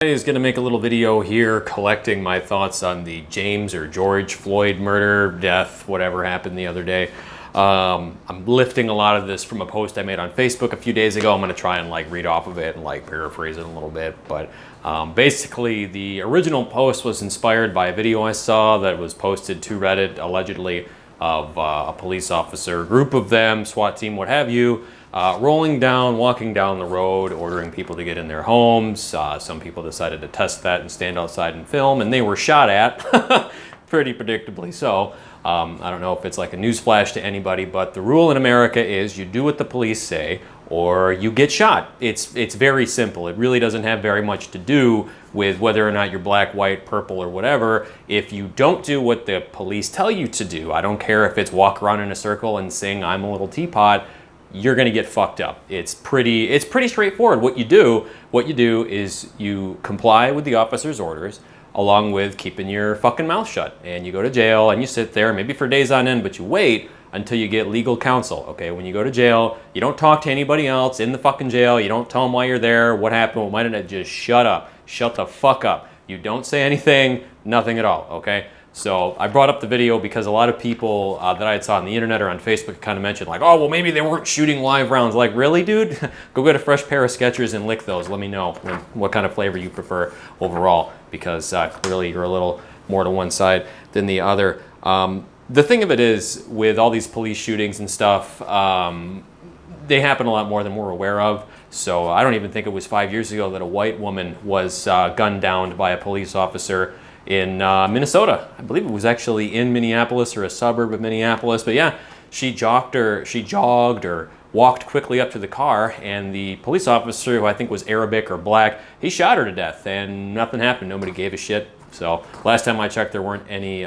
I was going to make a little video here collecting my thoughts on the James or George Floyd murder, death, whatever happened the other day. I'm lifting a lot of this from a post I made on Facebook a few days ago. I'm going to try and read off of it and paraphrase it a little bit. But basically the original post was inspired by a video I saw that was posted to Reddit allegedly of a police officer, group of them, SWAT team, what have you, walking down the road, ordering people to get in their homes. Some people decided to test that and stand outside and film, and they were shot at, pretty predictably so. I don't know if it's like a newsflash to anybody, but the rule in America is you do what the police say or you get shot. It's very simple. It really doesn't have very much to do with whether or not you're black, white, purple, or whatever. If you don't do what the police tell you to do, I don't care if it's walk around in a circle and sing "I'm a little teapot," you're gonna get fucked up. It's pretty straightforward. What you do is you comply with the officer's orders, along with keeping your fucking mouth shut. And you go to jail and you sit there, maybe for days on end, but you wait until you get legal counsel, okay? When you go to jail, you don't talk to anybody else in the fucking jail. You don't tell them why you're there, what happened, what might have, just shut up. Shut the fuck up. You don't say anything, nothing at all, okay? So I brought up the video because a lot of people that I saw on the internet or on Facebook kind of mentioned oh, well, maybe they weren't shooting live rounds. Really, dude? Go get a fresh pair of Skechers and lick those. Let me know what kind of flavor you prefer overall, because clearly you're a little more to one side than the other. The thing of it is, with all these police shootings and stuff, they happen a lot more than we're aware of. So I don't even think it was 5 years ago that a white woman was gunned down by a police officer in Minnesota. I believe it was actually in Minneapolis or a suburb of Minneapolis. But yeah, she jogged or walked quickly up to the car, and the police officer, who I think was Arabic or black, he shot her to death, and nothing happened. Nobody gave a shit. So last time I checked, there weren't any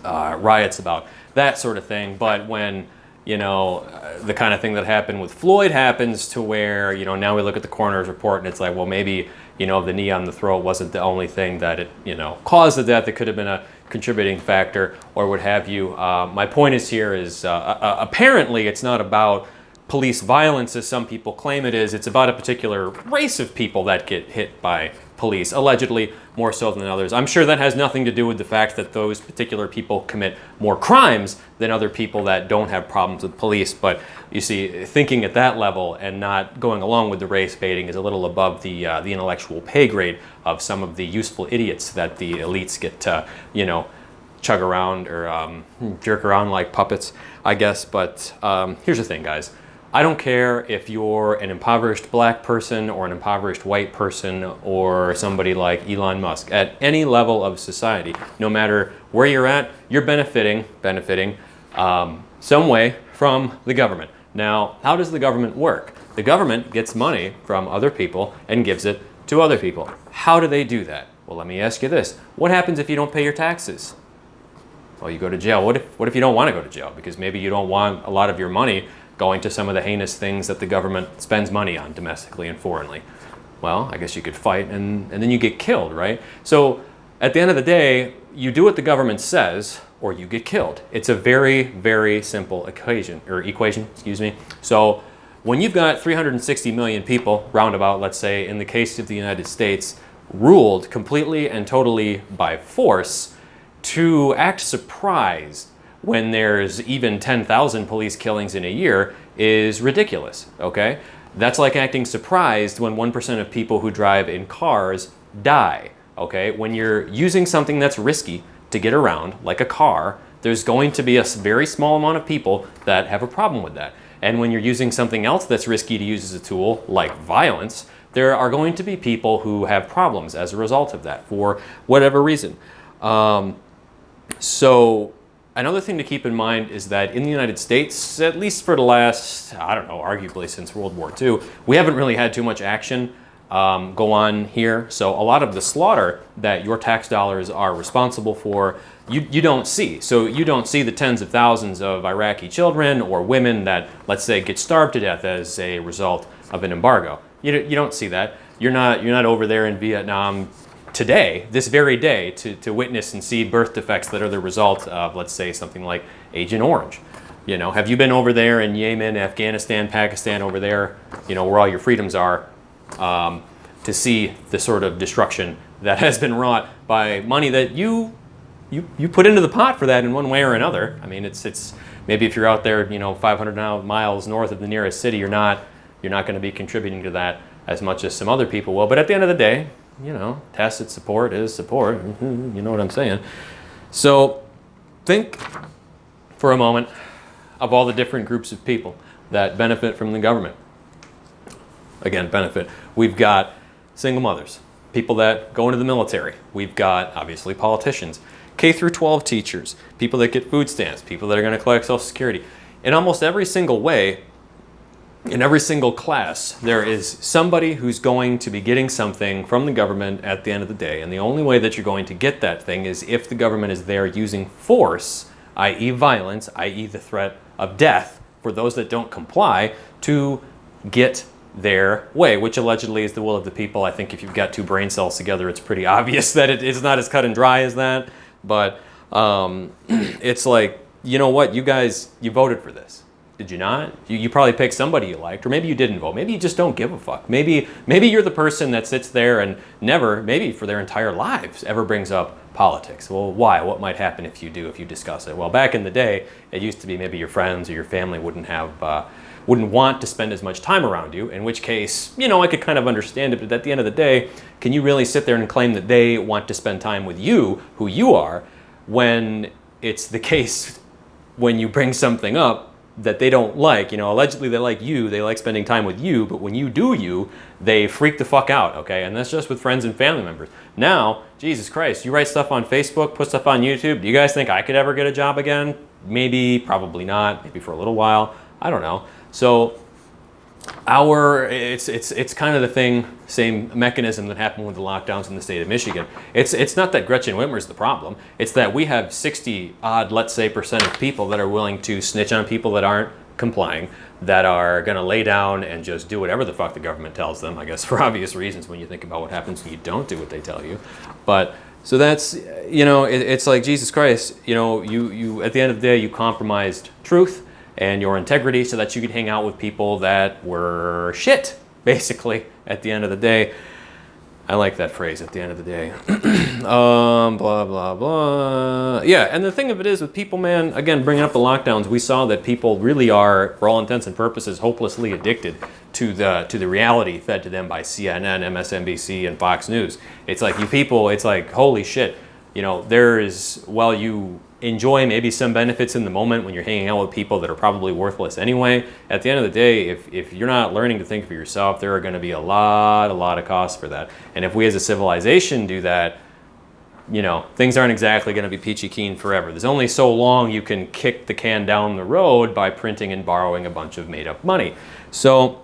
riots about that sort of thing. But when the kind of thing that happened with Floyd happens, to where now we look at the coroner's report and it's well, maybe the knee on the throat wasn't the only thing that it caused the death. It could have been a contributing factor or what have you. My point is apparently it's not about police violence as some people claim it is. It's about a particular race of people that get hit by police, allegedly more so than others. I'm sure that has nothing to do with the fact that those particular people commit more crimes than other people that don't have problems with police. But you see, thinking at that level and not going along with the race baiting is a little above the intellectual pay grade of some of the useful idiots that the elites get to, chug around or jerk around like puppets, I guess. But here's the thing, guys. I don't care if you're an impoverished black person or an impoverished white person or somebody like Elon Musk. At any level of society, no matter where you're at, you're benefiting some way from the government. Now, how does the government work? The government gets money from other people and gives it to other people. How do they do that? Well, let me ask you this. What happens if you don't pay your taxes? Well, you go to jail. What if you don't want to go to jail? Because maybe you don't want a lot of your money going to some of the heinous things that the government spends money on domestically and foreignly. Well, I guess you could fight and then you get killed, right? So at the end of the day, you do what the government says or you get killed. It's a very, very simple equation. So when you've got 360 million people, roundabout, let's say, in the case of the United States, ruled completely and totally by force, to act surprised when there's even 10,000 police killings in a year is ridiculous, okay? That's like acting surprised when 1% of people who drive in cars die, okay? When you're using something that's risky to get around, like a car, there's going to be a very small amount of people that have a problem with that. And when you're using something else that's risky to use as a tool, like violence, there are going to be people who have problems as a result of that for whatever reason. So another thing to keep in mind is that in the United States, at least for the last, arguably since World War II, we haven't really had too much action go on here. So a lot of the slaughter that your tax dollars are responsible for, you don't see. So you don't see the tens of thousands of Iraqi children or women that, let's say, get starved to death as a result of an embargo. You don't see that. You're not over there in Vietnam today, this very day, to witness and see birth defects that are the result of, let's say, something like Agent Orange. Have you been over there in Yemen, Afghanistan, Pakistan, over there, where all your freedoms are? to see the sort of destruction that has been wrought by money that you put into the pot for that in one way or another. I mean, it's maybe if you're out there, 500 miles north of the nearest city, you're not going to be contributing to that as much as some other people will. But at the end of the day, tacit support is support. You know what I'm saying? So think for a moment of all the different groups of people that benefit from the government. Again, benefit. We've got single mothers, people that go into the military. We've got, obviously, politicians, K through 12 teachers, people that get food stamps, people that are going to collect Social Security. In almost every single way, in every single class, there is somebody who's going to be getting something from the government at the end of the day. And the only way that you're going to get that thing is if the government is there using force, i.e. violence, i.e. the threat of death for those that don't comply, to get their way, which allegedly is the will of the people. I think if you've got two brain cells together, it's pretty obvious that it's not as cut and dry as that. But it's like, you know what, you guys, you voted for this. Did you not? You probably picked somebody you liked, or maybe you didn't vote. Maybe you just don't give a fuck. Maybe you're the person that sits there and never, maybe for their entire lives, ever brings up politics. Well, why? What might happen if you discuss it? Well, back in the day, it used to be maybe your friends or your family wouldn't want to spend as much time around you, in which case, I could kind of understand it, but at the end of the day, can you really sit there and claim that they want to spend time with you, who you are, when it's the case when you bring something up that they don't like? Allegedly they like you, they like spending time with you, but when you do they freak the fuck out, okay? And that's just with friends and family members. Now, Jesus Christ, you write stuff on Facebook, put stuff on YouTube, do you guys think I could ever get a job again? Maybe, probably not, maybe for a little while, I don't know. So it's kind of the same mechanism that happened with the lockdowns in the state of Michigan. It's not that Gretchen Whitmer's the problem. It's that we have 60 odd, let's say, % of people that are willing to snitch on people that aren't complying, that are going to lay down and just do whatever the fuck the government tells them, I guess, for obvious reasons when you think about what happens when you don't do what they tell you. But so that's, it's like, Jesus Christ, you at the end of the day, you compromised truth and your integrity so that you could hang out with people that were shit, basically, at the end of the day. I like that phrase, at the end of the day. Blah, blah, blah. Yeah, and the thing of it is with people, man, again, bringing up the lockdowns, we saw that people really are, for all intents and purposes, hopelessly addicted to the reality fed to them by CNN, MSNBC, and Fox News. It's like, you people, it's like, holy shit. While you enjoy maybe some benefits in the moment when you're hanging out with people that are probably worthless anyway, at the end of the day, if you're not learning to think for yourself, there are going to be a lot of costs for that. And if we as a civilization do that, things aren't exactly going to be peachy keen forever. There's only so long you can kick the can down the road by printing and borrowing a bunch of made up money. So,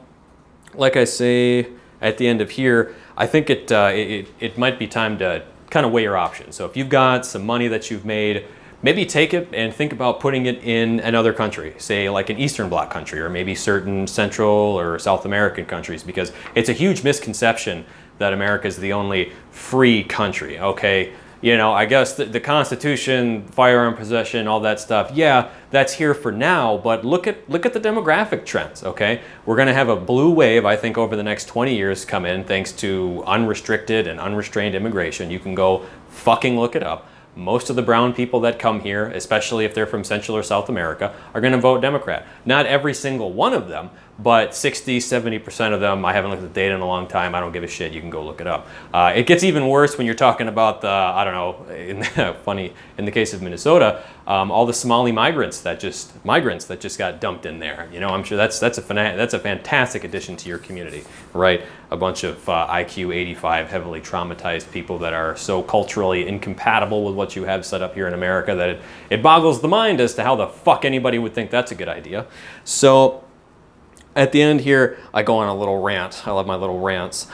like I say at the end of here, I think it might be time to kind of weigh your options. So if you've got some money that you've made, maybe take it and think about putting it in another country, say like an Eastern Bloc country, or maybe certain Central or South American countries, because it's a huge misconception that America is the only free country, okay? I guess the Constitution, firearm possession, all that stuff, yeah, that's here for now, but look at the demographic trends, okay? We're gonna have a blue wave, I think, over the next 20 years come in, thanks to unrestricted and unrestrained immigration. You can go fucking look it up. Most of the brown people that come here, especially if they're from Central or South America, are going to vote Democrat. Not every single one of them, but 60, 70% of them. I haven't looked at the data in a long time. I don't give a shit. You can go look it up. It gets even worse when you're talking about funny, in the case of Minnesota, all the Somali migrants that just got dumped in there. I'm sure that's a fantastic addition to your community, right? A bunch of IQ 85, heavily traumatized people that are so culturally incompatible with what you have set up here in America that it boggles the mind as to how the fuck anybody would think that's a good idea. So at the end here, I go on a little rant. I love my little rants.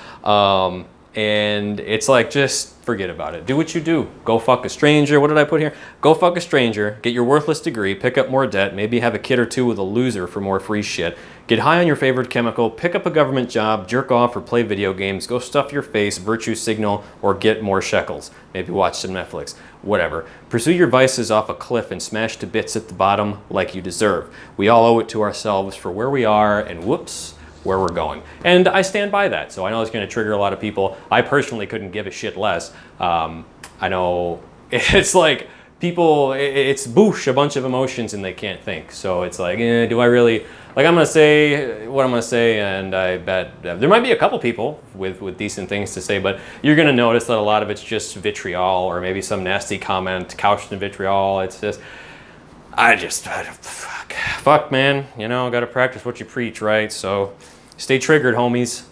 And it's like, just forget about it. Do what you do. Go fuck a stranger. What did I put here? Go fuck a stranger. Get your worthless degree. Pick up more debt. Maybe have a kid or two with a loser for more free shit. Get high on your favorite chemical. Pick up a government job. Jerk off or play video games. Go stuff your face. Virtue signal. Or get more shekels. Maybe watch some Netflix. Whatever. Pursue your vices off a cliff and smash to bits at the bottom like you deserve. We all owe it to ourselves for where we are, and whoops, where we're going. And I stand by that. So I know it's going to trigger a lot of people. I personally couldn't give a shit less. I know it's like people, it's boosh, a bunch of emotions and they can't think. So it's like, do I really, like I'm going to say what I'm going to say, and I bet there might be a couple people with decent things to say, but you're going to notice that a lot of it's just vitriol or maybe some nasty comment couched in vitriol. It's just, fuck man, you know, got to practice what you preach, right? So stay triggered, homies.